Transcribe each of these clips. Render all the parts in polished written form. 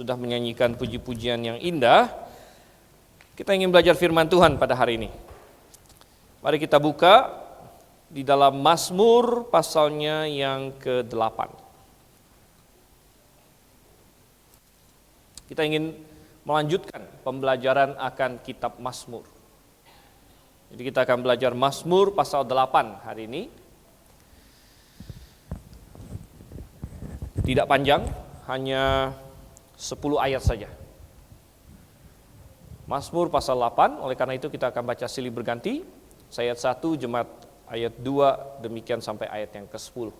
sudah menyanyikan puji-pujian yang indah, kita ingin belajar firman Tuhan pada hari ini. Mari kita buka di dalam Mazmur pasalnya yang ke-8. Kita ingin melanjutkan pembelajaran akan kitab Mazmur. Jadi kita akan belajar Mazmur pasal 8 hari ini. Tidak panjang, hanya 10 ayat saja. Mazmur pasal 8, oleh karena itu kita akan baca silih berganti. Ayat 1, jemaat ayat 2, demikian sampai ayat yang ke-10.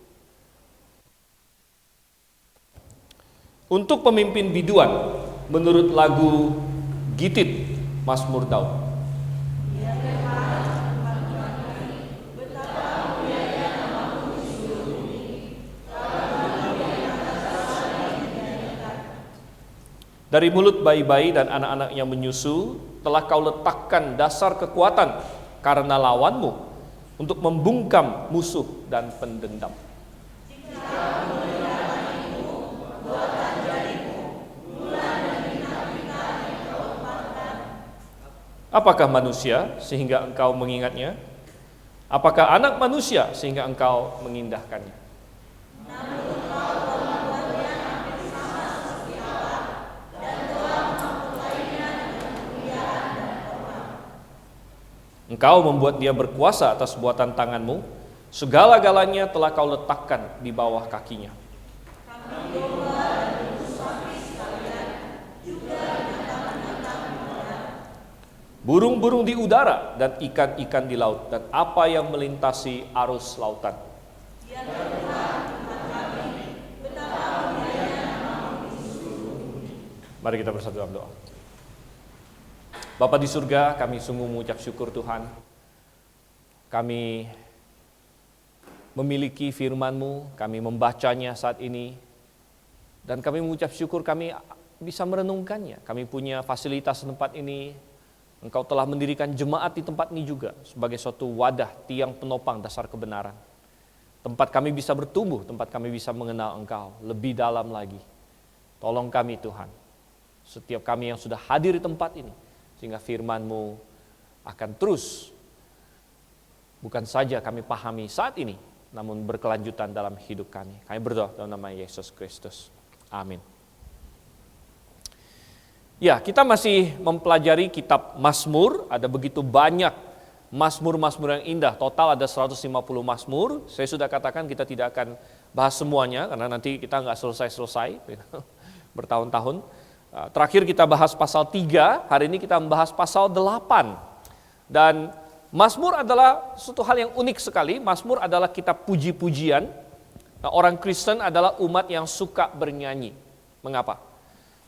Untuk pemimpin biduan, menurut lagu Gitit, Mazmur Daud. Dari mulut bayi-bayi dan anak-anak yang menyusu, telah kau letakkan dasar kekuatan karena lawanmu, untuk membungkam musuh dan pendendam. Apakah manusia sehingga engkau mengingatnya? Apakah anak manusia sehingga engkau mengindahkannya? Engkau membuat dia berkuasa atas buatan tanganmu, segala-galanya telah kau letakkan di bawah kakinya. Burung-burung di udara dan ikan-ikan di laut, dan apa yang melintasi arus lautan. Mari kita bersatu dalam doa. Bapa di surga, kami sungguh mengucap syukur Tuhan. Kami memiliki firman-Mu, kami membacanya saat ini, dan kami mengucap syukur kami bisa merenungkannya. Kami punya fasilitas tempat ini. Engkau telah mendirikan jemaat di tempat ini juga sebagai suatu wadah, tiang penopang dasar kebenaran. Tempat kami bisa bertumbuh, tempat kami bisa mengenal Engkau lebih dalam lagi. Tolong kami Tuhan, setiap kami yang sudah hadir di tempat ini, sehingga firman-Mu akan terus, bukan saja kami pahami saat ini, namun berkelanjutan dalam hidup kami. Kami berdoa dalam nama Yesus Kristus. Amin. Ya, kita masih mempelajari kitab Mazmur. Ada begitu banyak Mazmur-Mazmur yang indah. Total ada 150 Mazmur. Saya sudah katakan kita tidak akan bahas semuanya, karena nanti kita nggak selesai-selesai, bertahun-tahun. Terakhir kita bahas pasal 3, hari ini kita membahas pasal 8. Dan Mazmur adalah suatu hal yang unik sekali. Mazmur adalah kitab puji-pujian. Nah, orang Kristen adalah umat yang suka bernyanyi. Mengapa?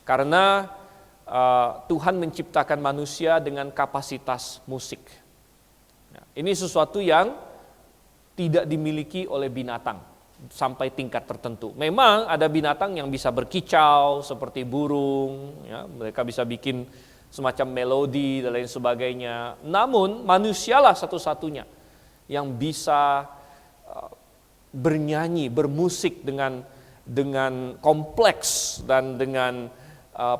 Karena Tuhan menciptakan manusia dengan kapasitas musik. Nah, ini sesuatu yang tidak dimiliki oleh binatang sampai tingkat tertentu. Memang ada binatang yang bisa berkicau seperti burung, ya, mereka bisa bikin semacam melodi dan lain sebagainya. Namun manusialah satu-satunya yang bisa bernyanyi, bermusik dengan kompleks dan dengan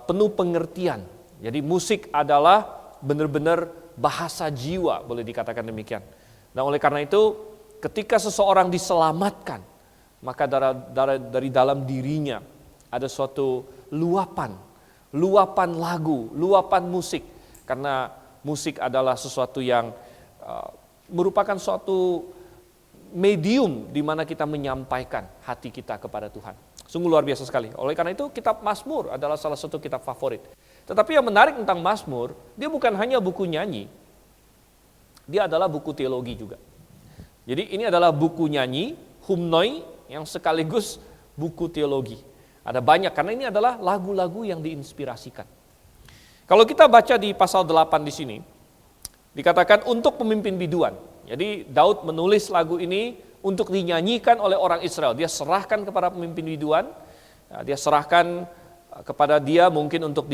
penuh pengertian. Jadi musik adalah benar-benar bahasa jiwa, boleh dikatakan demikian. Dan oleh karena itu, ketika seseorang diselamatkan, maka dari dalam dirinya ada suatu luapan lagu, luapan musik. Karena musik adalah sesuatu yang merupakan suatu medium di mana kita menyampaikan hati kita kepada Tuhan. Sungguh luar biasa sekali. Oleh karena itu, kitab Mazmur adalah salah satu kitab favorit. Tetapi yang menarik tentang Mazmur, dia bukan hanya buku nyanyi, dia adalah buku teologi juga. Jadi ini adalah buku nyanyi, humnoi, yang sekaligus buku teologi. Ada banyak, karena ini adalah lagu-lagu yang diinspirasikan. Kalau kita baca di pasal 8 di sini, dikatakan untuk pemimpin biduan. Jadi Daud menulis lagu ini untuk dinyanyikan oleh orang Israel. Dia serahkan kepada pemimpin biduan, dia serahkan kepada dia mungkin untuk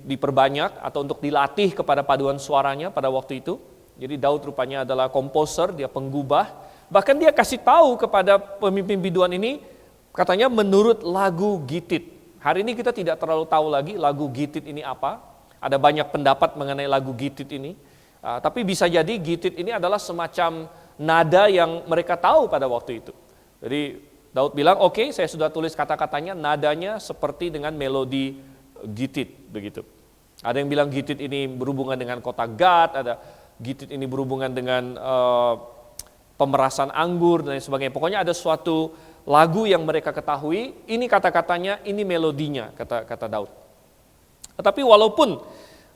diperbanyak atau untuk dilatih kepada paduan suaranya pada waktu itu. Jadi Daud rupanya adalah komposer, dia penggubah. Bahkan dia kasih tahu kepada pemimpin biduan ini, katanya menurut lagu Gitit. Hari ini kita tidak terlalu tahu lagi lagu Gitit ini apa. Ada banyak pendapat mengenai lagu Gitit ini. Tapi bisa jadi Gitit ini adalah semacam nada yang mereka tahu pada waktu itu. Jadi Daud bilang, oke, saya sudah tulis kata-katanya, nadanya seperti dengan melodi Gitit begitu. Ada yang bilang Gitit ini berhubungan dengan kota Gad, ada Gitit ini berhubungan dengan pemerasan anggur dan sebagainya. Pokoknya ada suatu lagu yang mereka ketahui, ini kata-katanya, ini melodinya, kata Daud. Tetapi walaupun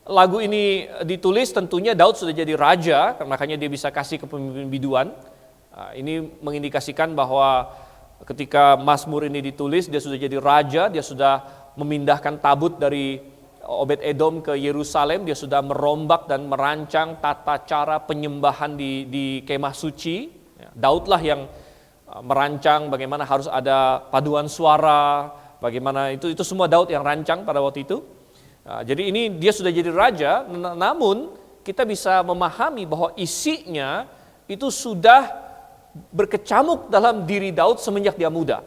lagu ini ditulis, tentunya Daud sudah jadi raja, makanya dia bisa kasih kepemimpinan biduan. Ini mengindikasikan bahwa ketika Mazmur ini ditulis, dia sudah jadi raja, dia sudah memindahkan tabut dari Obed-Edom ke Yerusalem, dia sudah merombak dan merancang tata cara penyembahan di kemah suci. Daudlah yang merancang bagaimana harus ada paduan suara, bagaimana itu semua Daud yang rancang pada waktu itu. Jadi ini dia sudah jadi raja, namun kita bisa memahami bahwa isinya itu sudah berkecamuk dalam diri Daud semenjak dia muda.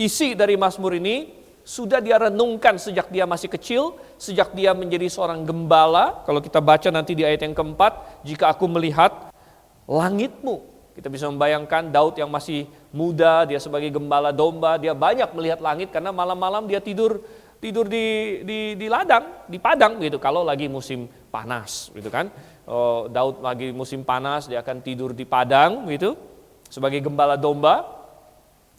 Isi dari Mazmur ini sudah dia renungkan sejak dia masih kecil, sejak dia menjadi seorang gembala. Kalau kita baca nanti di ayat yang keempat, jika aku melihat langitmu. Kita bisa membayangkan Daud yang masih muda, dia sebagai gembala domba, dia banyak melihat langit karena malam-malam dia tidur di ladang, di padang gitu. Kalau lagi musim panas, gitu kan. Daud lagi musim panas, dia akan tidur di padang gitu. Sebagai gembala domba,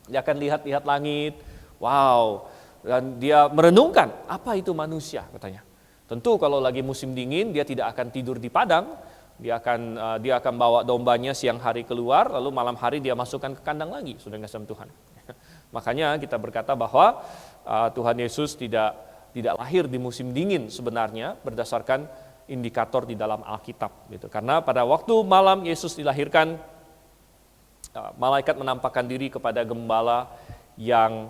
dia akan lihat langit. Wow. Dan dia merenungkan, apa itu manusia katanya. Tentu kalau lagi musim dingin dia tidak akan tidur di padang, dia akan bawa dombanya siang hari keluar, lalu malam hari dia masukkan ke kandang lagi, sudah kasih Tuhan. Makanya kita berkata bahwa Tuhan Yesus tidak lahir di musim dingin sebenarnya berdasarkan indikator di dalam Alkitab gitu. Karena pada waktu malam Yesus dilahirkan, malaikat menampakkan diri kepada gembala yang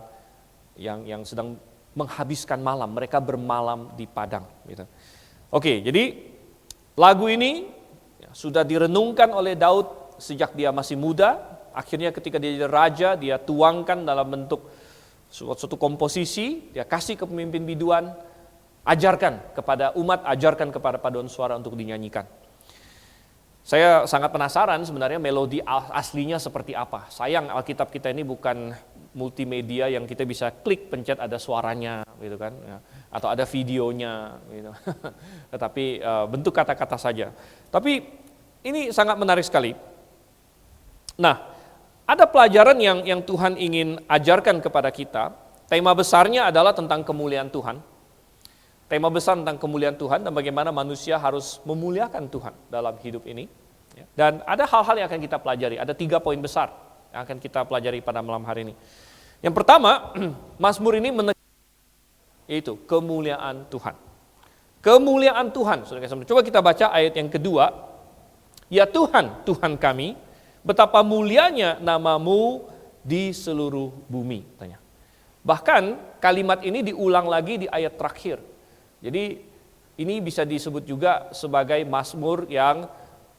sedang menghabiskan malam, mereka bermalam di padang gitu. Oke, jadi lagu ini sudah direnungkan oleh Daud sejak dia masih muda, akhirnya ketika dia jadi raja, dia tuangkan dalam bentuk suatu komposisi, dia kasih ke pemimpin biduan, ajarkan kepada umat, ajarkan kepada paduan suara untuk dinyanyikan. Saya sangat penasaran sebenarnya melodi aslinya seperti apa. Sayang Alkitab kita ini bukan multimedia yang kita bisa klik pencet ada suaranya gitu kan ya, atau ada videonya gitu. Tetapi bentuk kata-kata saja. Tapi ini sangat menarik sekali. Nah, ada pelajaran yang Tuhan ingin ajarkan kepada kita. Tema besarnya adalah tentang kemuliaan Tuhan. Tema besar tentang kemuliaan Tuhan dan bagaimana manusia harus memuliakan Tuhan dalam hidup ini. Dan ada hal-hal yang akan kita pelajari. Ada 3 poin besar yang akan kita pelajari pada malam hari ini. Yang pertama, Mazmur ini yaitu kemuliaan Tuhan. Kemuliaan Tuhan. Coba kita baca ayat yang kedua. Ya Tuhan, Tuhan kami, betapa mulianya namamu di seluruh bumi. Tanya. Bahkan kalimat ini diulang lagi di ayat terakhir. Jadi ini bisa disebut juga sebagai Mazmur yang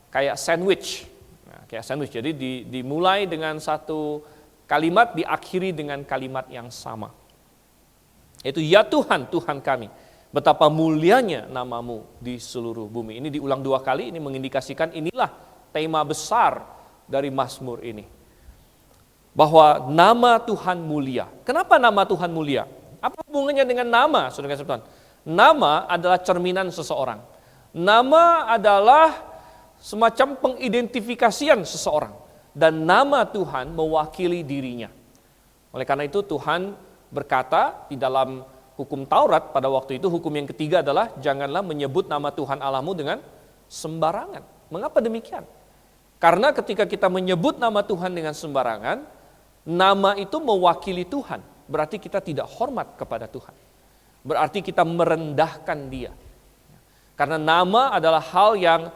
kayak sandwich. Nah, kayak sandwich. Jadi dimulai dengan satu kalimat, diakhiri dengan kalimat yang sama. Yaitu ya Tuhan, Tuhan kami, betapa mulianya namamu di seluruh bumi. Ini diulang 2 kali, ini mengindikasikan inilah tema besar dari Mazmur ini. Bahwa nama Tuhan mulia. Kenapa nama Tuhan mulia? Apa hubungannya dengan nama, saudara-saudara? Nama adalah cerminan seseorang. Nama adalah semacam pengidentifikasian seseorang. Dan nama Tuhan mewakili dirinya. Oleh karena itu Tuhan berkata di dalam hukum Taurat pada waktu itu, hukum yang ketiga adalah janganlah menyebut nama Tuhan Allahmu dengan sembarangan. Mengapa demikian? Karena ketika kita menyebut nama Tuhan dengan sembarangan, nama itu mewakili Tuhan. Berarti kita tidak hormat kepada Tuhan. Berarti kita merendahkan Dia. Karena nama adalah hal yang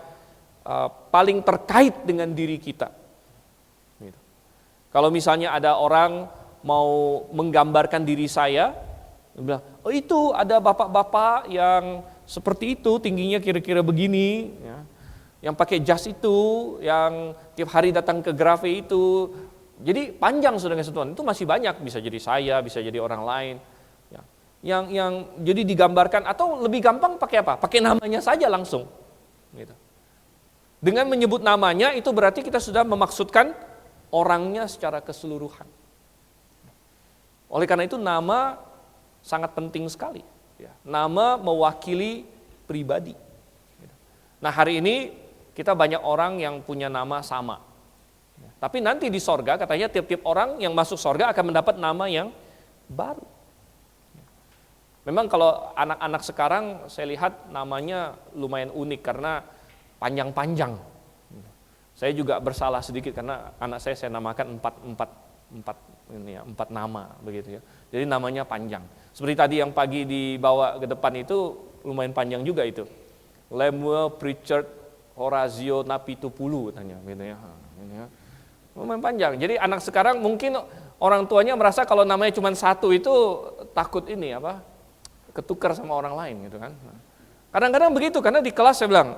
paling terkait dengan diri kita. Gitu. Kalau misalnya ada orang mau menggambarkan diri saya, dia bilang, oh itu ada bapak-bapak yang seperti itu, tingginya kira-kira begini, ya. Yang pakai jas itu, yang tiap hari datang ke Grafe itu. Jadi panjang saudara-saudara, itu masih banyak, bisa jadi saya, bisa jadi orang lain. Ya. yang jadi digambarkan, atau lebih gampang pakai apa? Pakai namanya saja langsung. Gitu. Dengan menyebut namanya itu berarti kita sudah memaksudkan orangnya secara keseluruhan. Oleh karena itu nama sangat penting sekali. Ya. Nama mewakili pribadi. Nah hari ini kita banyak orang yang punya nama sama. Tapi nanti di sorga katanya tiap-tiap orang yang masuk sorga akan mendapat nama yang baru. Memang kalau anak-anak sekarang saya lihat namanya lumayan unik karena panjang-panjang. Saya juga bersalah sedikit karena anak saya namakan empat nama begitu ya. Jadi namanya panjang. Seperti tadi yang pagi dibawa ke depan itu lumayan panjang juga itu. Lemuel Pritchard Horazio Napitupulu katanya gitu ya. Lumayan panjang. Jadi anak sekarang mungkin orang tuanya merasa kalau namanya cuma satu itu takut ini apa? Ketukar sama orang lain gitu kan. Kadang-kadang begitu karena di kelas saya bilang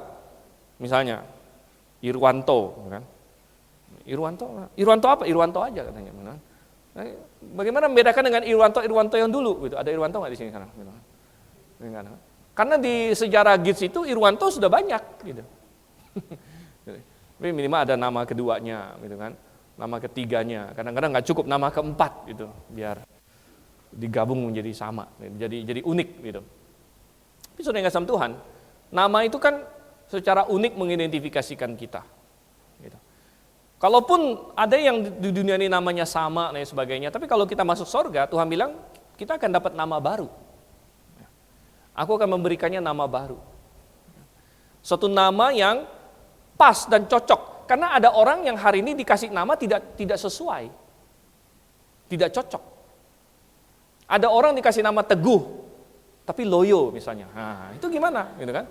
misalnya Irwanto kan. Irwanto apa? Irwanto aja katanya. Nah, bagaimana membedakan dengan Irwanto yang dulu gitu? Ada Irwanto nggak di sini sekarang? Gitu. Karena di sejarah GITS itu Irwanto sudah banyak gitu. Tapi minimal ada nama keduanya gitu kan. Nama ketiganya, kadang-kadang nggak cukup nama keempat gitu, biar digabung menjadi sama, jadi unik gitu. Tapi saudara yang kasih Tuhan, nama itu kan secara unik mengidentifikasikan kita. Gitu. Kalaupun ada yang di dunia ini namanya sama dan sebagainya, tapi kalau kita masuk surga, Tuhan bilang kita akan dapat nama baru. Aku akan memberikannya nama baru. Suatu nama yang pas dan cocok. Karena ada orang yang hari ini dikasih nama tidak sesuai. Tidak cocok. Ada orang dikasih nama Teguh, tapi loyo misalnya. Nah, itu gimana? Gitu kan?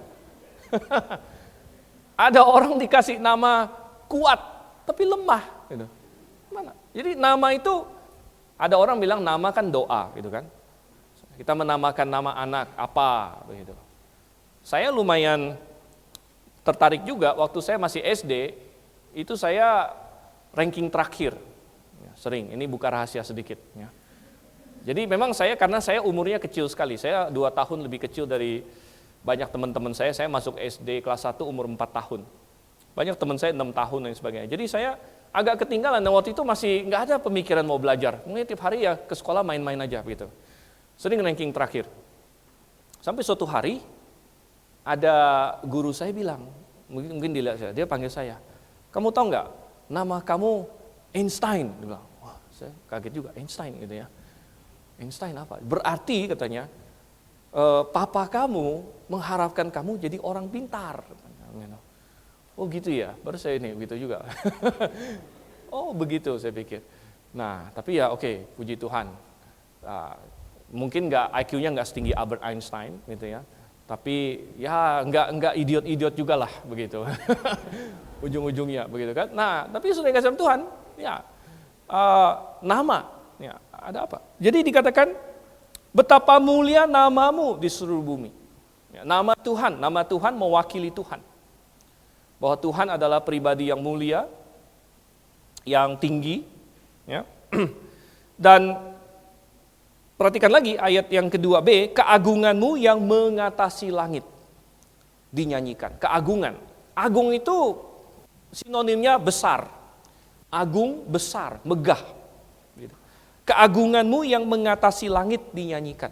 Ada orang dikasih nama Kuat, tapi lemah. Gitu. Gimana? Jadi nama itu, ada orang bilang nama kan doa. Gitu kan? Kita menamakan nama anak apa. Begitu. Saya lumayan tertarik juga waktu saya masih SD, itu saya ranking terakhir, ya, sering, ini buka rahasia sedikit. Ya. Jadi memang karena saya umurnya kecil sekali, saya 2 tahun lebih kecil dari banyak teman-teman saya masuk SD kelas 1 umur 4 tahun. Banyak teman saya 6 tahun dan sebagainya. Jadi saya agak ketinggalan, dan waktu itu masih nggak ada pemikiran mau belajar. Mungkin tiap hari ya ke sekolah main-main aja gitu. Sering ranking terakhir. Sampai suatu hari, ada guru saya bilang, mungkin dilihat saya, dia panggil saya, kamu tahu nggak, nama kamu Einstein. Dia bilang, wah saya kaget juga, Einstein gitu ya. Einstein apa? Berarti katanya, papa kamu mengharapkan kamu jadi orang pintar. Oh gitu ya, baru saya ini begitu juga. Oh begitu saya pikir. Nah tapi ya oke, puji Tuhan. Mungkin IQ-nya nggak setinggi Albert Einstein gitu ya. Tapi ya nggak idiot juga lah begitu. Ujung-ujungnya begitu kan. Nah, tapi sudah dikasih Tuhan, ya nama, ya ada apa? Jadi dikatakan betapa mulia namamu di seluruh bumi. Ya, nama Tuhan mewakili Tuhan. Bahwa Tuhan adalah pribadi yang mulia, yang tinggi, ya. Dan perhatikan lagi ayat yang kedua B, keagunganmu yang mengatasi langit dinyanyikan. Keagungan, agung itu sinonimnya besar, agung, besar, megah. Keagunganmu yang mengatasi langit dinyanyikan.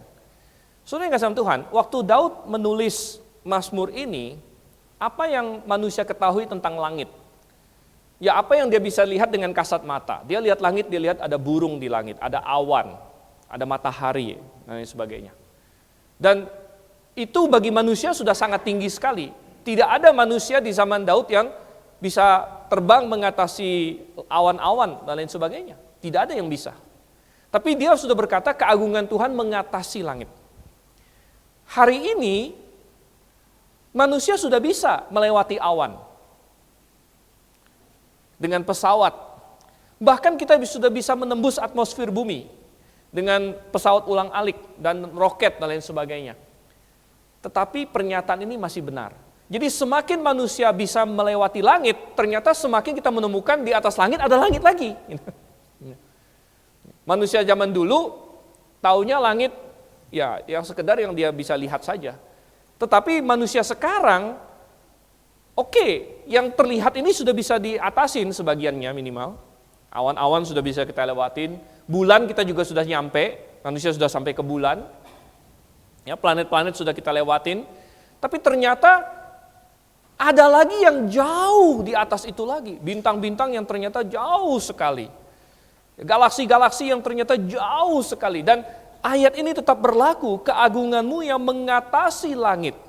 Saudara yang kasih Tuhan, waktu Daud menulis Mazmur ini, apa yang manusia ketahui tentang langit? Ya apa yang dia bisa lihat dengan kasat mata. Dia lihat langit, dia lihat ada burung di langit, ada awan, ada matahari, dan sebagainya. Dan itu bagi manusia sudah sangat tinggi sekali. Tidak ada manusia di zaman Daud yang bisa terbang mengatasi awan-awan dan lain sebagainya. Tidak ada yang bisa. Tapi dia sudah berkata keagungan Tuhan mengatasi langit. Hari ini manusia sudah bisa melewati awan dengan pesawat. Bahkan kita sudah bisa menembus atmosfer bumi dengan pesawat ulang-alik dan roket dan lain sebagainya. Tetapi pernyataan ini masih benar. Jadi semakin manusia bisa melewati langit, ternyata semakin kita menemukan di atas langit ada langit lagi. Manusia zaman dulu taunya langit Ya, yang sekedar yang dia bisa lihat saja. Tetapi manusia sekarang, oke, yang terlihat ini sudah bisa diatasin sebagiannya minimal. Awan-awan sudah bisa kita lewatin, bulan kita juga sudah nyampe, manusia sudah sampai ke bulan. Ya, planet-planet sudah kita lewatin. Tapi ternyata ada lagi yang jauh di atas itu lagi, bintang-bintang yang ternyata jauh sekali. Galaksi-galaksi yang ternyata jauh sekali. Dan ayat ini tetap berlaku, keagunganmu yang mengatasi langit.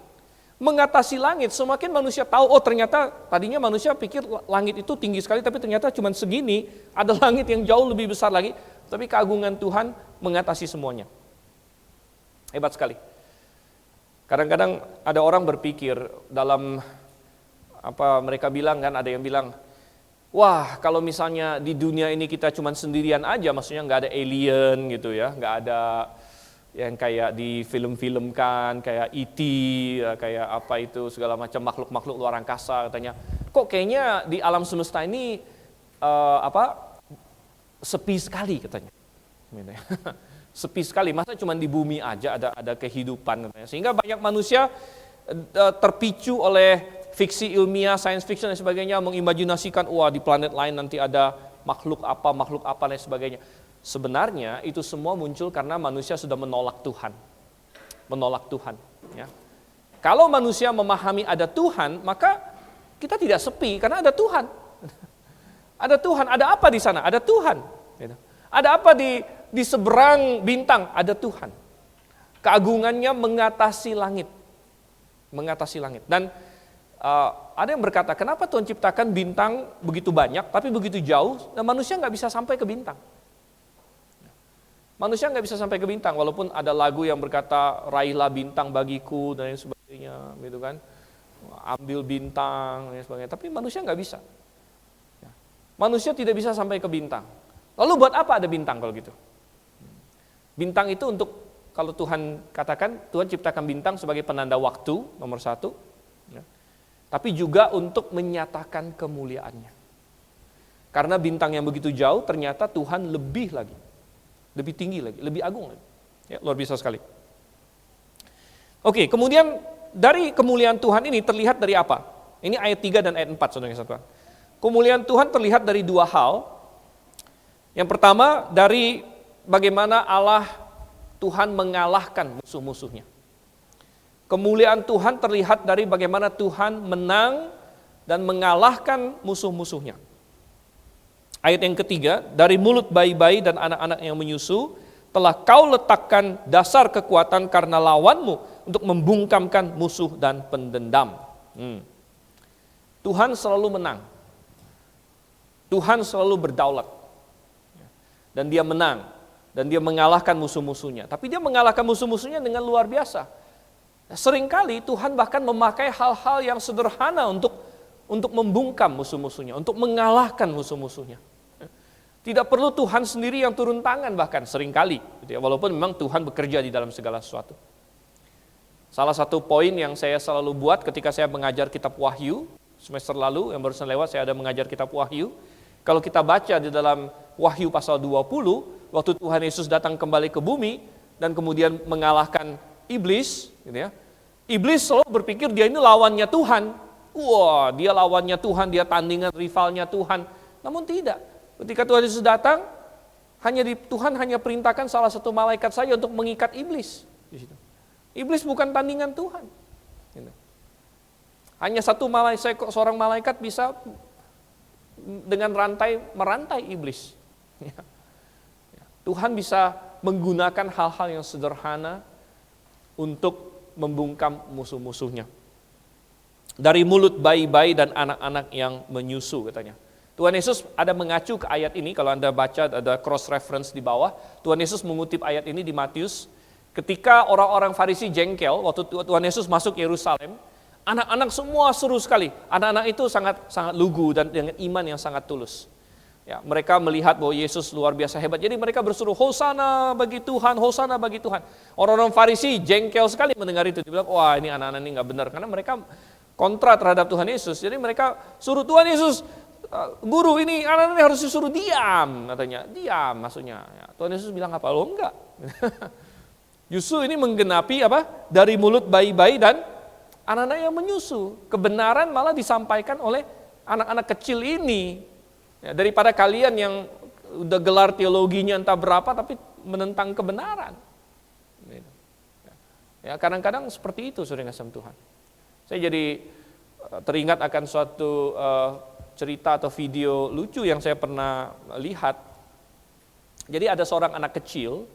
Mengatasi langit, semakin manusia tahu, oh ternyata tadinya manusia pikir langit itu tinggi sekali, tapi ternyata cuma segini, ada langit yang jauh lebih besar lagi, tapi keagungan Tuhan mengatasi semuanya. Hebat sekali. Kadang-kadang ada orang berpikir dalam mereka bilang kan, ada yang bilang, wah kalau misalnya di dunia ini kita cuma sendirian aja, maksudnya nggak ada alien gitu ya, nggak ada yang kayak di film-film kan, kayak E.T., kayak apa itu, segala macam makhluk-makhluk luar angkasa katanya. Kok kayaknya di alam semesta ini sepi sekali katanya. Sepi sekali, masa cuma di bumi aja ada kehidupan katanya. Sehingga banyak manusia terpicu oleh fiksi ilmiah, science fiction dan sebagainya, mengimajinasikan, wah di planet lain nanti ada makhluk apa dan sebagainya. Sebenarnya itu semua muncul karena manusia sudah menolak Tuhan. Menolak Tuhan. Ya. Kalau manusia memahami ada Tuhan, maka kita tidak sepi karena ada Tuhan. Ada Tuhan, ada apa di sana? Ada Tuhan. Ada apa di seberang bintang? Ada Tuhan. Keagungannya mengatasi langit. Mengatasi langit. Dan ada yang berkata, kenapa Tuhan ciptakan bintang begitu banyak, tapi begitu jauh, dan manusia nggak bisa sampai ke bintang. Manusia nggak bisa sampai ke bintang, walaupun ada lagu yang berkata, raihlah bintang bagiku, dan lain sebagainya, gitu kan. Ambil bintang, dan sebagainya. Tapi manusia nggak bisa. Manusia tidak bisa sampai ke bintang. Lalu buat apa ada bintang kalau gitu? Bintang itu untuk, kalau Tuhan katakan, Tuhan ciptakan bintang sebagai penanda waktu, nomor satu. Ya. Tapi juga untuk menyatakan kemuliaannya. Karena bintang yang begitu jauh, ternyata Tuhan lebih lagi. Lebih tinggi lagi, lebih agung lagi. Ya, luar biasa sekali. Oke, kemudian dari kemuliaan Tuhan ini terlihat dari apa? Ini ayat 3 dan ayat 4, saudara-saudara. Kemuliaan Tuhan terlihat dari dua hal. Yang pertama, dari bagaimana Allah Tuhan mengalahkan musuh-musuhnya. Kemuliaan Tuhan terlihat dari bagaimana Tuhan menang dan mengalahkan musuh-musuhnya. Ayat yang ketiga, dari mulut bayi-bayi dan anak-anak yang menyusu, telah kau letakkan dasar kekuatan karena lawanmu untuk membungkamkan musuh dan pendendam. Tuhan selalu menang. Tuhan selalu berdaulat. Dan dia menang. Dan dia mengalahkan musuh-musuhnya. Tapi dia mengalahkan musuh-musuhnya dengan luar biasa. Seringkali Tuhan bahkan memakai hal-hal yang sederhana untuk membungkam musuh-musuhnya, untuk mengalahkan musuh-musuhnya. Tidak perlu Tuhan sendiri yang turun tangan bahkan seringkali, gitu ya, walaupun memang Tuhan bekerja di dalam segala sesuatu. Salah satu poin yang saya selalu buat ketika saya mengajar kitab Wahyu, semester lalu yang barusan lewat saya ada mengajar kitab Wahyu. Kalau kita baca di dalam Wahyu pasal 20, waktu Tuhan Yesus datang kembali ke bumi dan kemudian mengalahkan iblis, gitu ya. Iblis selalu berpikir dia ini lawannya Tuhan. Wah, dia lawannya Tuhan, dia tandingan rivalnya Tuhan. Namun tidak. Ketika Tuhan Yesus datang, Tuhan hanya perintahkan salah satu malaikat saja untuk mengikat iblis. Di situ. Iblis bukan tandingan Tuhan. Hanya seorang malaikat bisa dengan merantai iblis. Tuhan bisa menggunakan hal-hal yang sederhana untuk membungkam musuh-musuhnya. Dari mulut bayi-bayi dan anak-anak yang menyusu katanya. Tuhan Yesus ada mengacu ke ayat ini, kalau Anda baca ada cross reference di bawah. Tuhan Yesus mengutip ayat ini di Matius. Ketika orang-orang Farisi jengkel waktu Tuhan Yesus masuk Yerusalem, anak-anak semua seru sekali. Anak-anak itu sangat lugu dan dengan iman yang sangat tulus. Ya, mereka melihat bahwa Yesus luar biasa hebat. Jadi mereka berseru, Hosana bagi Tuhan, Hosana bagi Tuhan. Orang-orang Farisi jengkel sekali mendengar itu. Dia bilang, wah ini anak-anak ini gak benar. Karena mereka kontra terhadap Tuhan Yesus. Jadi mereka suruh Tuhan Yesus, guru ini anak-anak ini harus disuruh diam. Katanya, diam maksudnya. Ya, Tuhan Yesus bilang apa? Lo enggak. Justru ini menggenapi apa? Dari mulut bayi-bayi dan anak-anak yang menyusu. Kebenaran malah disampaikan oleh anak-anak kecil ini. Ya, daripada kalian yang udah gelar teologinya entah berapa tapi menentang kebenaran. Ya, kadang-kadang seperti itu saudara kasih Tuhan. Saya jadi teringat akan suatu cerita atau video lucu yang saya pernah lihat. Jadi ada seorang anak kecil,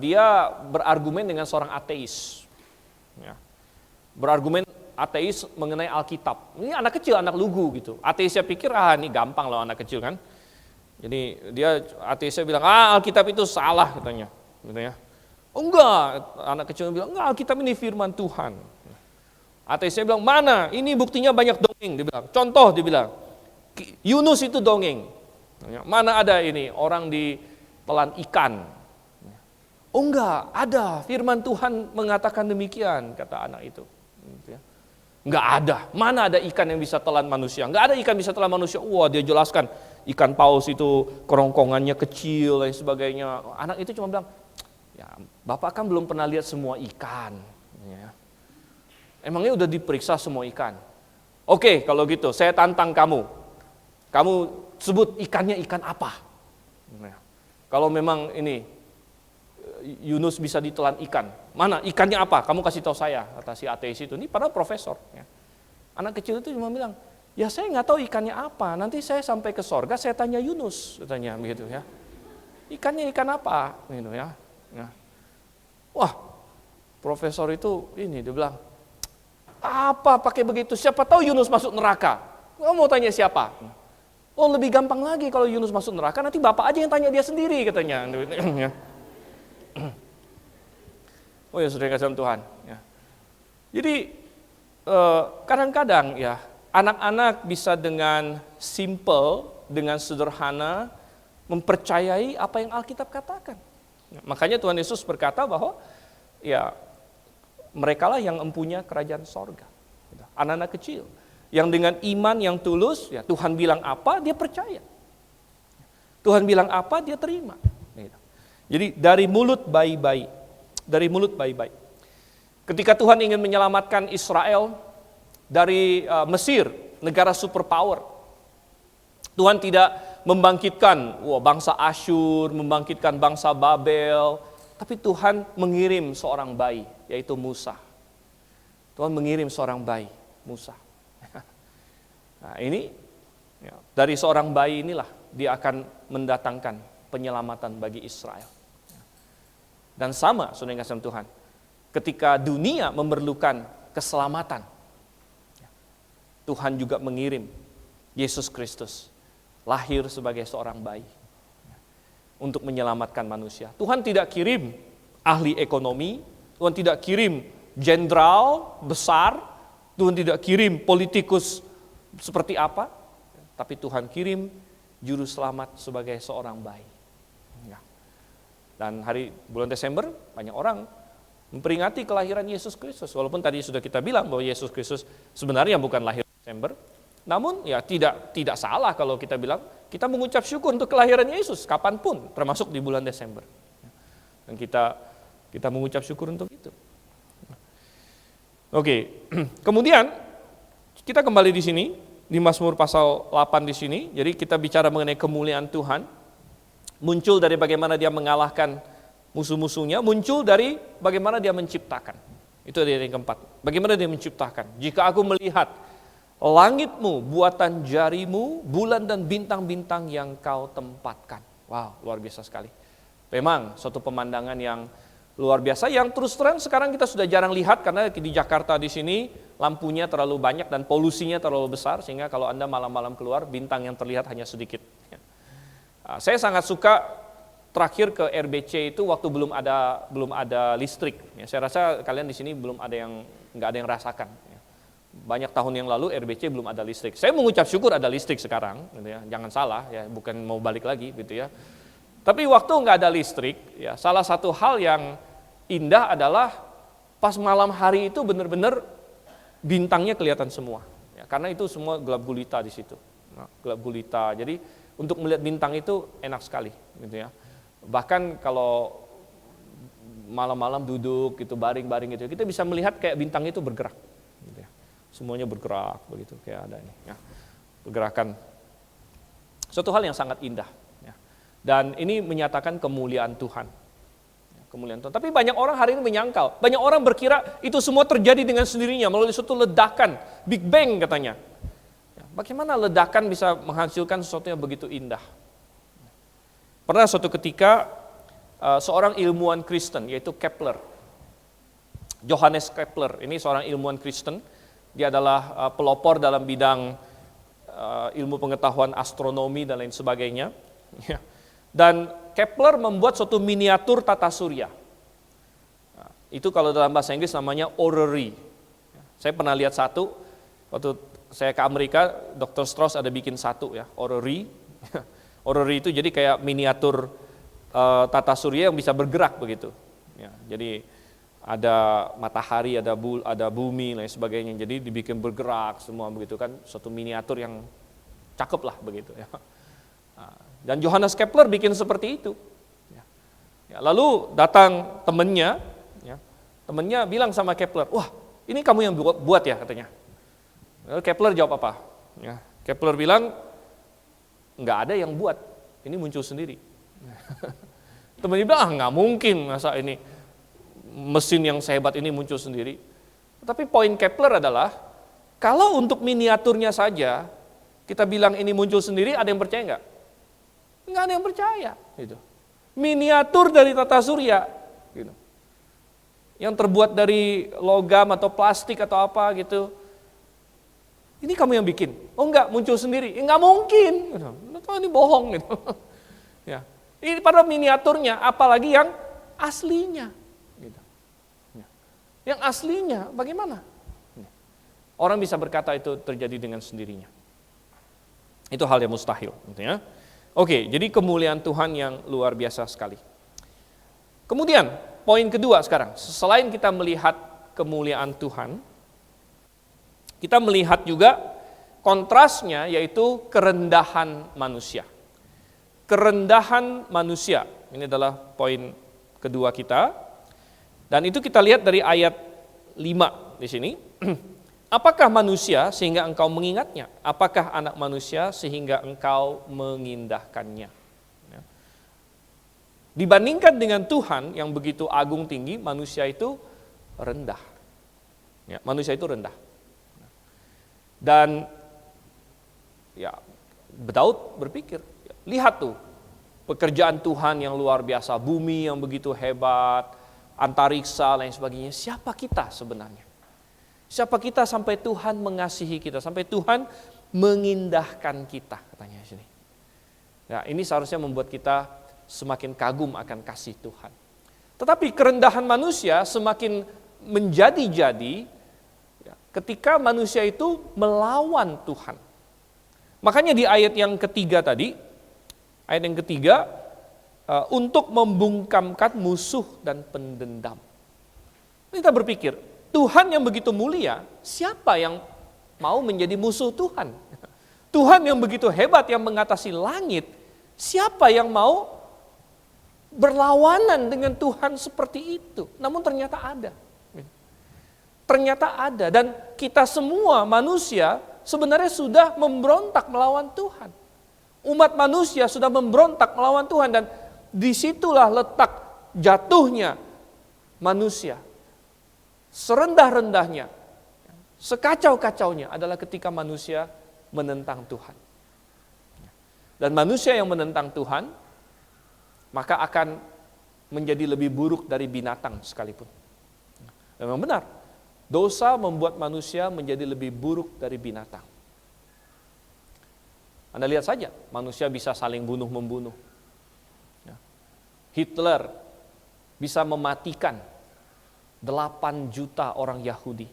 dia berargumen dengan seorang ateis. Ya. Berargumen ateis mengenai Alkitab. Ini anak kecil, anak lugu gitu. Ateisnya pikir, ini gampang loh anak kecil kan. Jadi dia ateisnya bilang, Alkitab itu salah katanya. Gitu ya. Oh enggak, anak kecil bilang, enggak, Alkitab ini firman Tuhan. Ateisnya bilang, mana? Ini buktinya banyak dongeng. Dia bilang, contoh dia bilang, Yunus itu dongeng. Mana ada ini orang ditelan ikan? Oh enggak, ada. Firman Tuhan mengatakan demikian, kata anak itu. Enggak ada. Mana ada ikan yang bisa telan manusia? Enggak ada ikan bisa telan manusia. Wah, dia jelaskan ikan paus itu kerongkongannya kecil dan sebagainya. Anak itu cuma bilang, ya Bapak kan belum pernah lihat semua ikan. Ya. Emangnya udah diperiksa semua ikan? Oke, kalau gitu saya tantang kamu. Kamu sebut ikannya ikan apa? Nah, kalau memang ini Yunus bisa ditelan ikan. Mana ikannya apa? Kamu kasih tahu saya, kata si ateis itu. Ini padahal profesor. Ya. Anak kecil itu cuma bilang, ya saya nggak tahu ikannya apa. Nanti saya sampai ke sorga, saya tanya Yunus, katanya begitu ya. Ikannya ikan apa? Gitu ya. Ya. Wah, profesor itu ini dia bilang, apa pakai begitu? Siapa tahu Yunus masuk neraka? Kamu mau tanya siapa? Oh lebih gampang lagi kalau Yunus masuk neraka, nanti bapak aja yang tanya dia sendiri, katanya. Oh ya saudara kasih Tuhan. Ya. Jadi kadang-kadang ya anak-anak bisa dengan simple, dengan sederhana mempercayai apa yang Alkitab katakan. Ya, makanya Tuhan Yesus berkata bahwa ya merekalah yang empunya kerajaan sorga. Anak-anak kecil yang dengan iman yang tulus, ya Tuhan bilang apa dia percaya. Tuhan bilang apa dia terima. Jadi dari mulut bayi-bayi, dari mulut bayi-bayi. Ketika Tuhan ingin menyelamatkan Israel dari Mesir, negara superpower, Tuhan tidak membangkitkan bangsa Asyur, membangkitkan bangsa Babel, tapi Tuhan mengirim seorang bayi, yaitu Musa. Tuhan mengirim seorang bayi, Musa. Nah ini, ya, dari seorang bayi inilah dia akan mendatangkan penyelamatan bagi Israel. Dan sama, saudara yang kasih Tuhan, ketika dunia memerlukan keselamatan, Tuhan juga mengirim Yesus Kristus lahir sebagai seorang bayi untuk menyelamatkan manusia. Tuhan tidak kirim ahli ekonomi, Tuhan tidak kirim jenderal besar, Tuhan tidak kirim politikus seperti apa, tapi Tuhan kirim juru selamat sebagai seorang bayi. Dan bulan Desember banyak orang memperingati kelahiran Yesus Kristus. Walaupun tadi sudah kita bilang bahwa Yesus Kristus sebenarnya bukan lahir Desember, namun ya tidak salah kalau kita bilang kita mengucap syukur untuk kelahiran Yesus kapanpun, termasuk di bulan Desember. Dan kita mengucap syukur untuk itu. Oke, kemudian kita kembali di sini di Mazmur pasal 8 di sini. Jadi kita bicara mengenai kemuliaan Tuhan. Muncul dari bagaimana dia mengalahkan musuh-musuhnya, muncul dari bagaimana dia menciptakan. Itu yang keempat. Bagaimana dia menciptakan? Jika aku melihat langitmu, buatan jarimu, bulan dan bintang-bintang yang kau tempatkan. Wow, luar biasa sekali. Memang suatu pemandangan yang luar biasa, yang terus terang sekarang kita sudah jarang lihat karena di Jakarta di sini lampunya terlalu banyak dan polusinya terlalu besar, sehingga kalau Anda malam-malam keluar, bintang yang terlihat hanya sedikit. Saya sangat suka terakhir ke RBC itu waktu belum ada listrik. Ya, saya rasa kalian di sini nggak ada yang rasakan. Ya. Banyak tahun yang lalu RBC belum ada listrik. Saya mengucap syukur ada listrik sekarang, gitu ya. Jangan salah, ya, bukan mau balik lagi, gitu ya. Tapi waktu nggak ada listrik, ya, salah satu hal yang indah adalah pas malam hari itu benar-benar bintangnya kelihatan semua. Ya, karena itu semua gelap gulita di situ, gelap gulita. Jadi untuk melihat bintang itu enak sekali, gitu ya. Bahkan kalau malam-malam duduk gitu, baring-baring gitu, kita bisa melihat kayak bintang itu bergerak. Gitu ya. Semuanya bergerak begitu, kayak ada ini. Ya. Pergerakan. Suatu hal yang sangat indah. Ya. Dan ini menyatakan kemuliaan Tuhan. Ya, kemuliaan Tuhan. Tapi banyak orang hari ini menyangkal. Banyak orang berkira itu semua terjadi dengan sendirinya melalui suatu ledakan, Big Bang katanya. Ya, bagaimana ledakan bisa menghasilkan sesuatu yang begitu indah? Pernah suatu ketika seorang ilmuwan Kristen yaitu Kepler, Johannes Kepler, ini seorang ilmuwan Kristen. Dia adalah pelopor dalam bidang ilmu pengetahuan astronomi dan lain sebagainya. Dan Kepler membuat suatu miniatur tata surya. Itu kalau dalam bahasa Inggris namanya orrery. Saya pernah lihat satu, waktu saya ke Amerika, Dr. Strauss ada bikin satu ya, orrery. Orrery itu jadi kayak miniatur tata surya yang bisa bergerak begitu. Ya, jadi ada matahari, ada bumi, lain sebagainya. Jadi dibikin bergerak semua begitu kan, suatu miniatur yang cakep lah begitu ya. Dan Johannes Kepler bikin seperti itu. Ya, lalu datang temennya, ya, temennya bilang sama Kepler, wah ini kamu yang buat ya katanya. Lalu Kepler jawab apa? Ya, Kepler bilang, nggak ada yang buat, ini muncul sendiri. Temennya bilang, nggak mungkin masa ini mesin yang sehebat ini muncul sendiri. Tapi poin Kepler adalah, kalau untuk miniaturnya saja, kita bilang ini muncul sendiri, ada yang percaya nggak? Nggak ada yang percaya. Gitu. Miniatur dari tata surya, gitu. Yang terbuat dari logam atau plastik atau apa gitu. Ini kamu yang bikin? Oh enggak, muncul sendiri. Nggak mungkin. Gitu. Ini bohong. Gitu. Ya. Ini pada miniaturnya, apalagi yang aslinya. Yang aslinya bagaimana? Orang bisa berkata itu terjadi dengan sendirinya. Itu hal yang mustahil. Gitu ya. Oke, jadi kemuliaan Tuhan yang luar biasa sekali. Kemudian, poin kedua sekarang. Selain kita melihat kemuliaan Tuhan, kita melihat juga kontrasnya yaitu kerendahan manusia. Kerendahan manusia. Ini adalah poin kedua kita. Dan itu kita lihat dari ayat 5 di sini. Apakah manusia sehingga engkau mengingatnya? Apakah anak manusia sehingga engkau mengindahkannya? Ya. Dibandingkan dengan Tuhan yang begitu agung tinggi, manusia itu rendah. Ya, manusia itu rendah. Dan ya, Daud berpikir, lihat tuh pekerjaan Tuhan yang luar biasa, bumi yang begitu hebat, antariksa, lain sebagainya. Siapa kita sebenarnya? Siapa kita sampai Tuhan mengasihi kita, sampai Tuhan mengindahkan kita, katanya di sini. Ya, ini seharusnya membuat kita semakin kagum akan kasih Tuhan. Tetapi kerendahan manusia semakin menjadi-jadi ya, ketika manusia itu melawan Tuhan. Makanya di ayat yang ketiga tadi, ayat yang ketiga, untuk membungkamkan musuh dan pendendam. Kita berpikir, Tuhan yang begitu mulia, siapa yang mau menjadi musuh Tuhan? Tuhan yang begitu hebat yang mengatasi langit, siapa yang mau berlawanan dengan Tuhan seperti itu? Namun ternyata ada. Ternyata ada, dan kita semua manusia sebenarnya sudah memberontak melawan Tuhan. Umat manusia sudah memberontak melawan Tuhan, dan disitulah letak jatuhnya manusia. Serendah-rendahnya, sekacau-kacaunya adalah ketika manusia menentang Tuhan. Dan manusia yang menentang Tuhan, maka akan menjadi lebih buruk dari binatang sekalipun. Memang benar, dosa membuat manusia menjadi lebih buruk dari binatang. Anda lihat saja, manusia bisa saling bunuh-membunuh. Hitler bisa mematikan 8 juta orang Yahudi.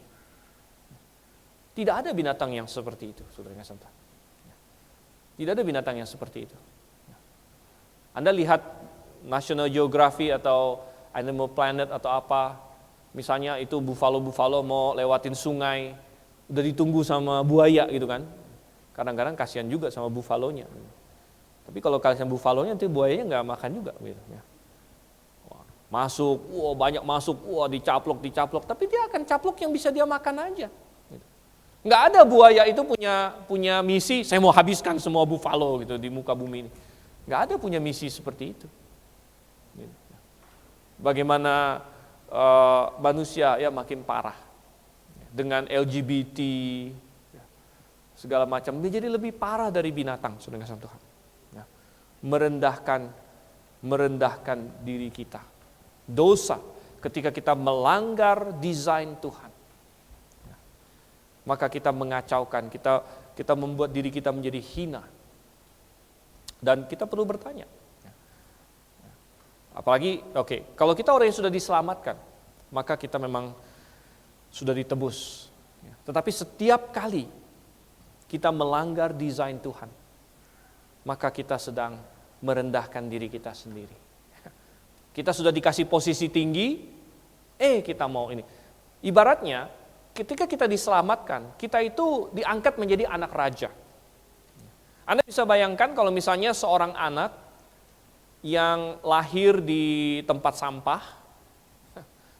Tidak ada binatang yang seperti itu, saudara yang kasih. Tidak ada binatang yang seperti itu. Anda lihat National Geographic atau Animal Planet atau apa, misalnya itu buffalo mau lewatin sungai, udah ditunggu sama buaya gitu kan. Kadang-kadang kasihan juga sama buffalonya. Tapi kalau kasihan buffalonya, nanti buayanya nggak makan juga gitu ya. Masuk, banyak masuk, dicaplok, tapi dia akan caplok yang bisa dia makan aja. Nggak ada buaya itu punya misi, saya mau habiskan semua buffalo gitu di muka bumi ini. Nggak ada punya misi seperti itu. Bagaimana manusia ya makin parah dengan LGBT segala macam, dia jadi lebih parah dari binatang, saudara kasih Tuhan. Ya. Merendahkan diri kita. Dosa ketika kita melanggar desain Tuhan. Ya. Maka kita mengacaukan, kita membuat diri kita menjadi hina. Dan kita perlu bertanya. Ya. Apalagi, kalau kita orang yang sudah diselamatkan, maka kita memang sudah ditebus. Ya. Tetapi setiap kali kita melanggar desain Tuhan, maka kita sedang merendahkan diri kita sendiri. Kita sudah dikasih posisi tinggi, kita mau ini. Ibaratnya, ketika kita diselamatkan, kita itu diangkat menjadi anak raja. Anda bisa bayangkan kalau misalnya seorang anak yang lahir di tempat sampah,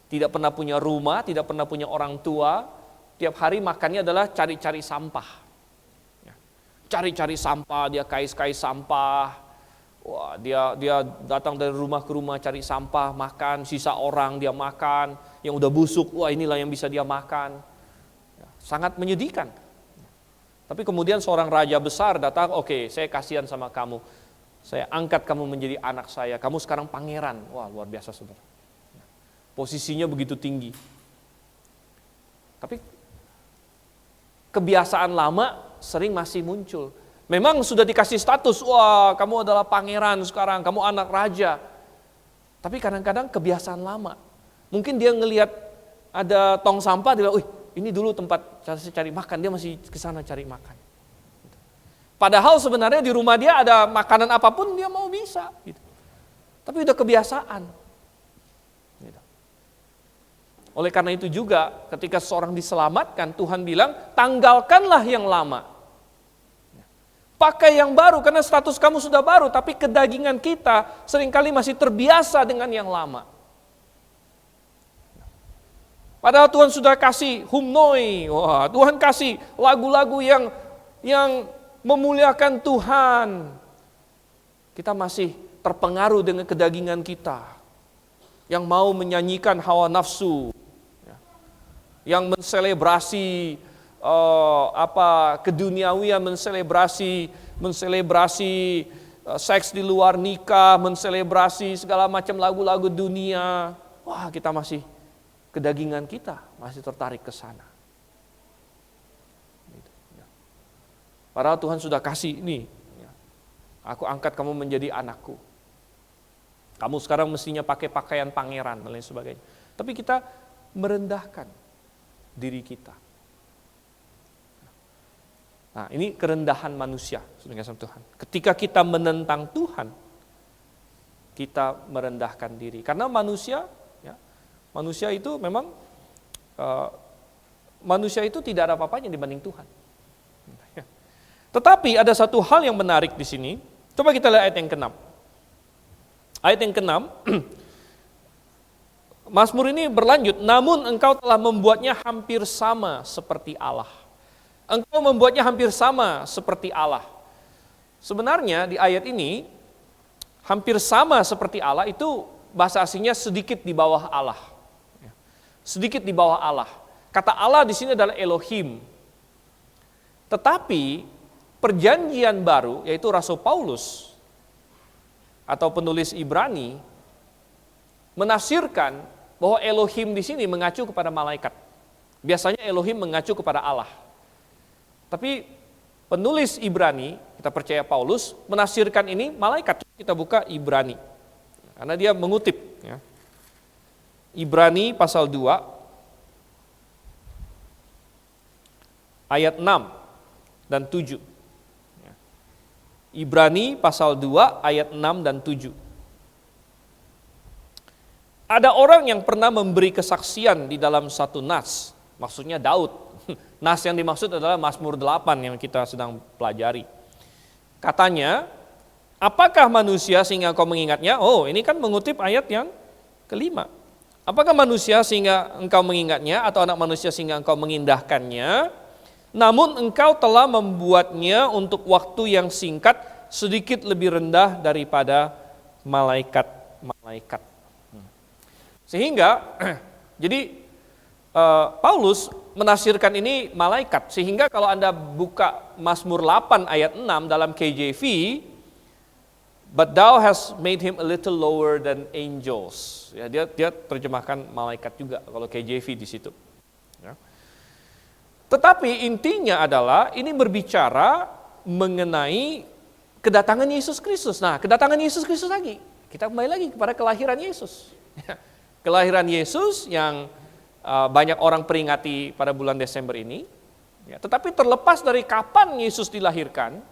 tidak pernah punya rumah, tidak pernah punya orang tua, tiap hari makannya adalah cari-cari sampah. Cari-cari sampah, dia kais-kais sampah. Wah, dia datang dari rumah ke rumah cari sampah, makan, sisa orang dia makan, yang udah busuk, inilah yang bisa dia makan. Sangat menyedihkan. Tapi kemudian seorang raja besar datang, saya kasihan sama kamu. Saya angkat kamu menjadi anak saya, kamu sekarang pangeran. Wah, luar biasa saudara. Posisinya begitu tinggi. Tapi kebiasaan lama sering masih muncul. Memang sudah dikasih status, kamu adalah pangeran sekarang, kamu anak raja. Tapi kadang-kadang kebiasaan lama. Mungkin dia ngelihat ada tong sampah, dia bilang, ini dulu tempat saya cari makan, dia masih ke sana cari makan. Padahal sebenarnya di rumah dia ada makanan apapun dia mau bisa. Gitu. Tapi udah kebiasaan. Gitu. Oleh karena itu juga ketika seorang diselamatkan, Tuhan bilang, tanggalkanlah yang lama. Pakai yang baru, karena status kamu sudah baru, tapi kedagingan kita seringkali masih terbiasa dengan yang lama. Padahal Tuhan sudah kasih humnoi, Tuhan kasih lagu-lagu yang memuliakan Tuhan. Kita masih terpengaruh dengan kedagingan kita, yang mau menyanyikan hawa nafsu, yang menselebrasi keduniawian, menselebrasi seks di luar nikah, menselebrasi segala macam lagu-lagu dunia. Kita masih, kedagingan kita masih tertarik ke sana. Padahal Tuhan sudah kasih ini, aku angkat kamu menjadi anakku. Kamu sekarang mestinya pakai pakaian pangeran dan lain sebagainya. Tapi kita merendahkan diri kita. Nah, ini kerendahan manusia, saudara kasih Tuhan. Ketika kita menentang Tuhan, kita merendahkan diri. Karena manusia itu memang manusia itu tidak ada apa-apanya dibanding Tuhan. Tetapi ada satu hal yang menarik di sini. Coba kita lihat ayat yang ke-6. Ayat yang ke-6, Mazmur ini berlanjut, namun engkau telah membuatnya hampir sama seperti Allah. Engkau membuatnya hampir sama seperti Allah. Sebenarnya di ayat ini, hampir sama seperti Allah itu bahasa aslinya sedikit di bawah Allah. Sedikit di bawah Allah. Kata Allah di sini adalah Elohim. Tetapi perjanjian baru, yaitu Rasul Paulus atau penulis Ibrani, menafsirkan bahwa Elohim di sini mengacu kepada malaikat. Biasanya Elohim mengacu kepada Allah. Tapi penulis Ibrani, kita percaya Paulus, menafsirkan ini malaikat. Kita buka Ibrani. Karena dia mengutip. Ya. Ibrani pasal 2, ayat 6 dan 7. Ya. Ibrani pasal 2, ayat 6 dan 7. Ada orang yang pernah memberi kesaksian di dalam satu nas, maksudnya Daud. Nas yang dimaksud adalah Mazmur 8 yang kita sedang pelajari. Katanya, apakah manusia sehingga kau mengingatnya? Ini kan mengutip ayat yang kelima. Apakah manusia sehingga engkau mengingatnya atau anak manusia sehingga engkau mengindahkannya? Namun engkau telah membuatnya untuk waktu yang singkat sedikit lebih rendah daripada malaikat-malaikat. Sehingga jadi Paulus menafsirkan ini malaikat. Sehingga kalau Anda buka Mazmur 8 ayat 6 dalam KJV, but thou hast made him a little lower than angels. Ya, dia terjemahkan malaikat juga kalau KJV di situ. Ya. Tetapi intinya adalah ini berbicara mengenai kedatangan Yesus Kristus. Nah, kedatangan Yesus Kristus lagi. Kita kembali lagi kepada kelahiran Yesus. Kelahiran Yesus yang banyak orang peringati pada bulan Desember ini. Ya, tetapi terlepas dari kapan Yesus dilahirkan,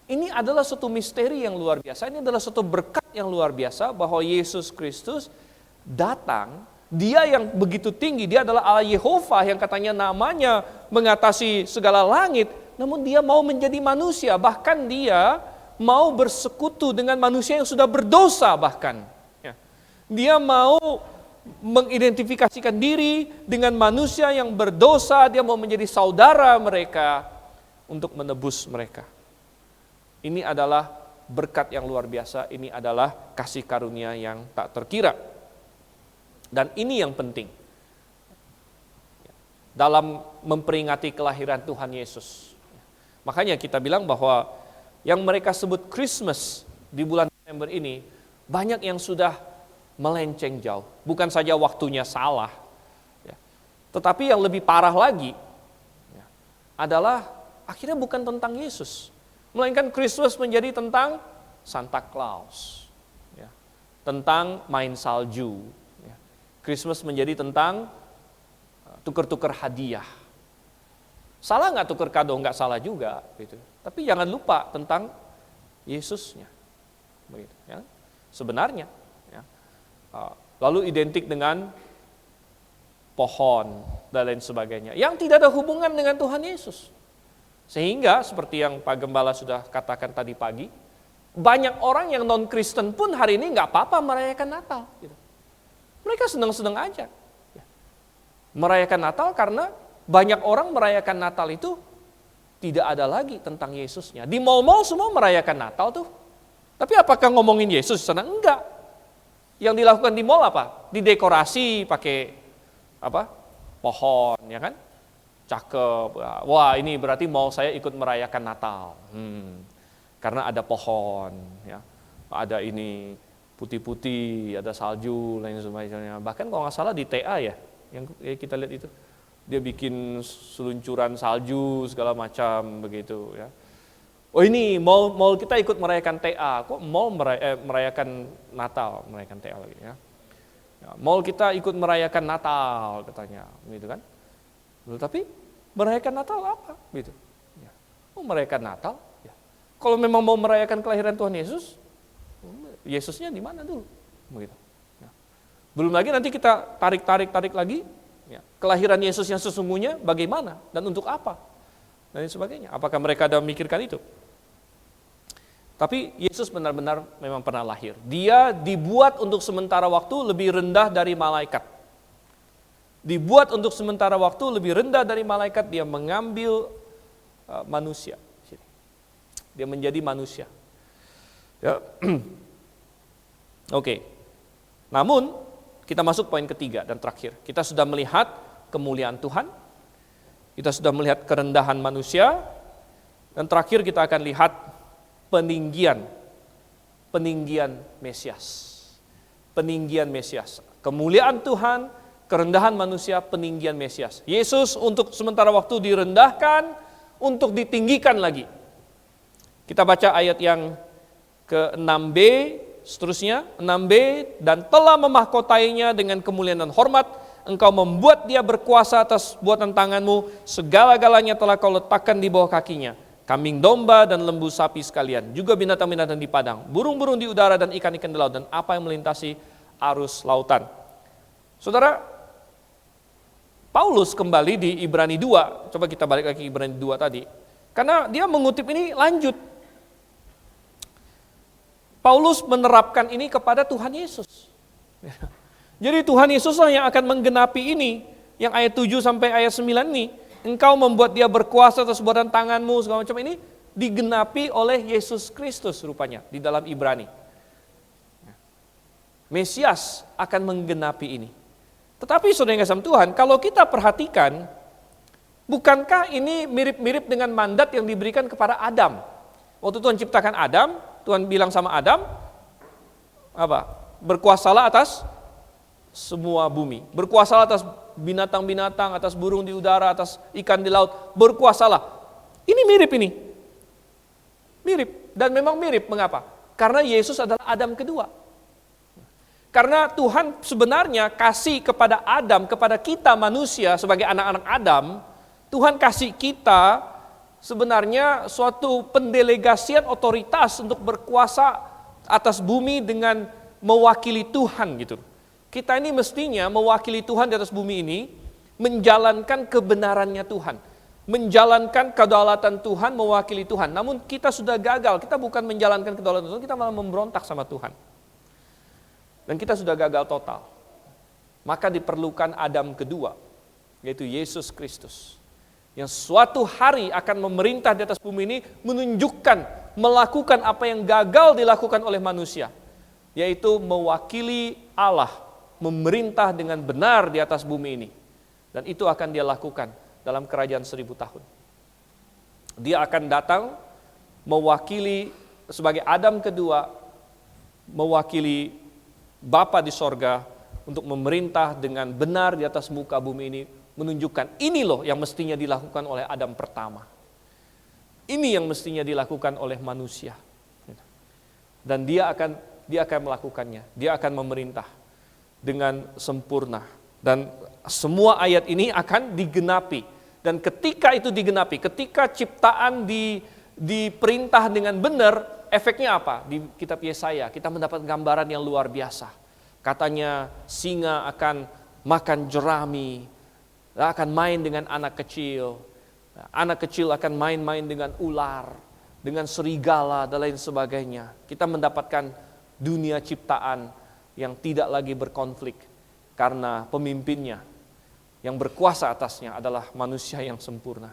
ini adalah suatu misteri yang luar biasa. Ini adalah suatu berkat yang luar biasa bahwa Yesus Kristus datang. Dia yang begitu tinggi, dia adalah Allah Yehova yang katanya namanya mengatasi segala langit. Namun dia mau menjadi manusia, bahkan dia mau bersekutu dengan manusia yang sudah berdosa bahkan. Ya. Dia mau mengidentifikasikan diri dengan manusia yang berdosa, dia mau menjadi saudara mereka untuk menebus mereka. Ini adalah berkat yang luar biasa, ini adalah kasih karunia yang tak terkira. Dan ini yang penting dalam memperingati kelahiran Tuhan Yesus. Makanya kita bilang bahwa yang mereka sebut Christmas di bulan Desember ini, banyak yang sudah melenceng jauh. Bukan saja waktunya salah, tetapi yang lebih parah lagi adalah akhirnya bukan tentang Yesus, melainkan Christmas menjadi tentang Santa Claus, tentang main salju. Christmas menjadi tentang tukar-tukar hadiah. Salah nggak tukar kado? Nggak salah juga, gitu. Tapi jangan lupa tentang Yesusnya, begitu. Ya. Sebenarnya, ya. Lalu identik dengan pohon dan lain sebagainya, yang tidak ada hubungan dengan Tuhan Yesus. Sehingga seperti yang Pak Gembala sudah katakan tadi pagi, banyak orang yang non-Kristen pun hari ini nggak apa-apa merayakan Natal. Gitu. Mereka senang-senang aja. Merayakan Natal karena banyak orang merayakan Natal itu tidak ada lagi tentang Yesusnya. Di mal-mal semua merayakan Natal tuh. Tapi apakah ngomongin Yesus sana? Enggak. Yang dilakukan di mal apa? Didekorasi pakai apa? Pohon, ya kan? Cakep. Wah, ini berarti mau saya ikut merayakan Natal. Karena ada pohon, ya. Ada ini putih-putih, ada salju, lain sebagainya. Bahkan kalau nggak salah di TA ya, yang kita lihat itu, dia bikin seluncuran salju segala macam begitu ya. Oh ini mall kita ikut merayakan TA, kok mall merayakan Natal, merayakan TA lagi ya. Mall kita ikut merayakan Natal katanya, gitu kan? Tapi merayakan Natal apa? Gitu. Ya. Oh merayakan Natal? Ya. Kalau memang mau merayakan kelahiran Tuhan Yesus, Yesusnya di mana dulu? Begitu. Ya. Belum lagi nanti kita tarik lagi, ya. Kelahiran Yesus yang sesungguhnya bagaimana dan untuk apa? Dan sebagainya. Apakah mereka ada memikirkan itu? Tapi Yesus benar-benar memang pernah lahir. Dia dibuat untuk sementara waktu lebih rendah dari malaikat. Dibuat untuk sementara waktu lebih rendah dari malaikat, dia mengambil manusia. Dia menjadi manusia. Ya. Oke. Namun kita masuk poin ketiga dan terakhir. Kita sudah melihat kemuliaan Tuhan. Kita sudah melihat kerendahan manusia. Dan terakhir kita akan lihat peninggian Mesias. Peninggian Mesias. Kemuliaan Tuhan, kerendahan manusia, peninggian Mesias. Yesus untuk sementara waktu direndahkan, untuk ditinggikan lagi. Kita baca ayat yang ke-6b, seterusnya, 6b, dan telah memahkotainya dengan kemuliaan dan hormat, engkau membuat dia berkuasa atas buatan tanganmu, segala-galanya telah kau letakkan di bawah kakinya, kambing domba dan lembu sapi sekalian, juga binatang-binatang di padang, burung-burung di udara dan ikan-ikan di laut, dan apa yang melintasi arus lautan. Saudara, Paulus kembali di Ibrani 2, coba kita balik lagi Ibrani 2 tadi, karena dia mengutip ini lanjut. Paulus menerapkan ini kepada Tuhan Yesus. Jadi Tuhan Yesuslah yang akan menggenapi ini, yang ayat 7 sampai ayat 9 ini. Engkau membuat dia berkuasa atas buatan tanganmu, segala macam ini digenapi oleh Yesus Kristus rupanya di dalam Ibrani. Mesias akan menggenapi ini. Tetapi saudara yang kasih Tuhan, kalau kita perhatikan, bukankah ini mirip-mirip dengan mandat yang diberikan kepada Adam? Waktu Tuhan ciptakan Adam, Tuhan bilang sama Adam, apa? Berkuasalah atas semua bumi. Berkuasalah atas binatang-binatang, atas burung di udara, atas ikan di laut. Berkuasalah. Ini mirip ini. Mirip. Dan memang mirip. Mengapa? Karena Yesus adalah Adam kedua. Karena Tuhan sebenarnya kasih kepada Adam, kepada kita manusia sebagai anak-anak Adam, Tuhan kasih kita sebenarnya suatu pendelegasian otoritas untuk berkuasa atas bumi dengan mewakili Tuhan gitu. Kita ini mestinya mewakili Tuhan di atas bumi ini, menjalankan kebenarannya Tuhan, menjalankan kedaulatan Tuhan, mewakili Tuhan. Namun kita sudah gagal, kita bukan menjalankan kedaulatan Tuhan, kita malah memberontak sama Tuhan. Dan kita sudah gagal total. Maka diperlukan Adam kedua, yaitu Yesus Kristus. Yang suatu hari akan memerintah di atas bumi ini, menunjukkan, melakukan apa yang gagal dilakukan oleh manusia. Yaitu mewakili Allah, memerintah dengan benar di atas bumi ini. Dan itu akan dia lakukan dalam kerajaan 1000 tahun. Dia akan datang mewakili sebagai Adam kedua, mewakili Bapa di sorga untuk memerintah dengan benar di atas muka bumi ini, menunjukkan ini loh yang mestinya dilakukan oleh Adam pertama. Ini yang mestinya dilakukan oleh manusia. Dan dia akan melakukannya, dia akan memerintah dengan sempurna. Dan semua ayat ini akan digenapi. Dan ketika itu digenapi, ketika ciptaan diperintah dengan benar, efeknya apa? Di kitab Yesaya kita mendapat gambaran yang luar biasa. Katanya singa akan makan jerami, akan main dengan anak kecil akan main-main dengan ular, dengan serigala dan lain sebagainya. Kita mendapatkan dunia ciptaan yang tidak lagi berkonflik karena pemimpinnya yang berkuasa atasnya adalah manusia yang sempurna,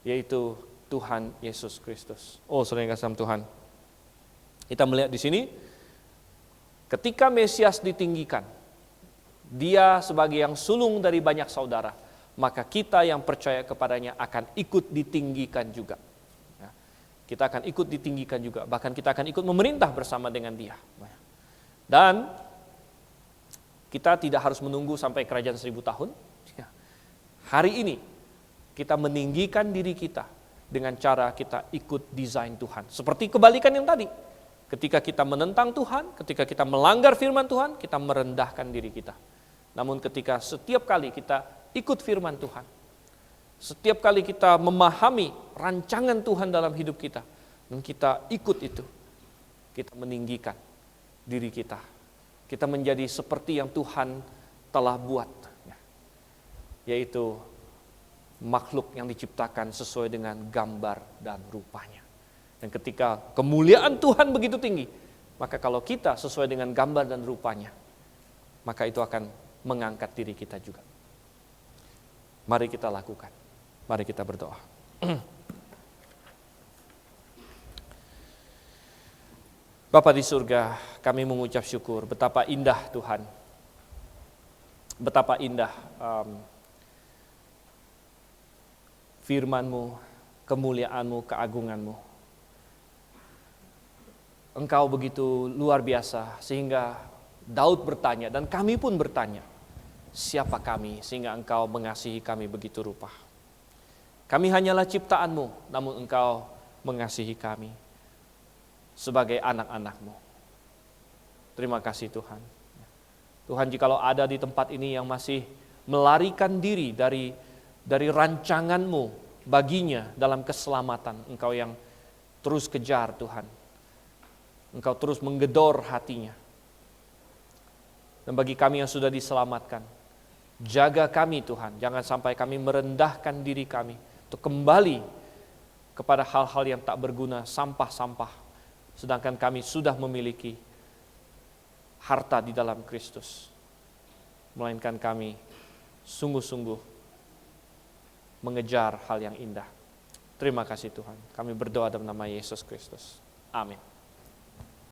yaitu Tuhan Yesus Kristus. Oh, saudara yang kasih Tuhan, kita melihat di sini ketika Mesias ditinggikan, dia sebagai yang sulung dari banyak saudara, maka kita yang percaya kepadanya akan ikut ditinggikan juga. Kita akan ikut ditinggikan juga, bahkan kita akan ikut memerintah bersama dengan dia. Dan kita tidak harus menunggu sampai kerajaan 1000 tahun. Hari ini kita meninggikan diri kita dengan cara kita ikut desain Tuhan. Seperti kebalikan yang tadi. Ketika kita menentang Tuhan, ketika kita melanggar firman Tuhan, kita merendahkan diri kita. Namun ketika setiap kali kita ikut firman Tuhan, setiap kali kita memahami rancangan Tuhan dalam hidup kita, dan kita ikut itu, kita meninggikan diri kita. Kita menjadi seperti yang Tuhan telah buat, yaitu makhluk yang diciptakan sesuai dengan gambar dan rupanya. Dan ketika kemuliaan Tuhan begitu tinggi, maka kalau kita sesuai dengan gambar dan rupanya, maka itu akan mengangkat diri kita juga. Mari kita lakukan. Mari kita berdoa. Bapa di surga, kami mengucap syukur betapa indah Tuhan. Betapa indah firman-Mu, kemuliaan-Mu, keagungan-Mu. Engkau begitu luar biasa sehingga Daud bertanya dan kami pun bertanya, siapa kami sehingga Engkau mengasihi kami begitu rupa. Kami hanyalah ciptaan-Mu, namun Engkau mengasihi kami sebagai anak-anak-Mu. Terima kasih Tuhan. Tuhan, jikalau ada di tempat ini yang masih melarikan diri dari rancangan-Mu baginya dalam keselamatan, Engkau yang terus kejar Tuhan. Engkau terus menggedor hatinya. Dan bagi kami yang sudah diselamatkan, jaga kami Tuhan, jangan sampai kami merendahkan diri kami untuk kembali kepada hal-hal yang tak berguna, sampah-sampah. Sedangkan kami sudah memiliki harta di dalam Kristus. melainkan kami sungguh-sungguh mengejar hal yang indah. Terima kasih Tuhan. Kami berdoa dalam nama Yesus Kristus. Amin.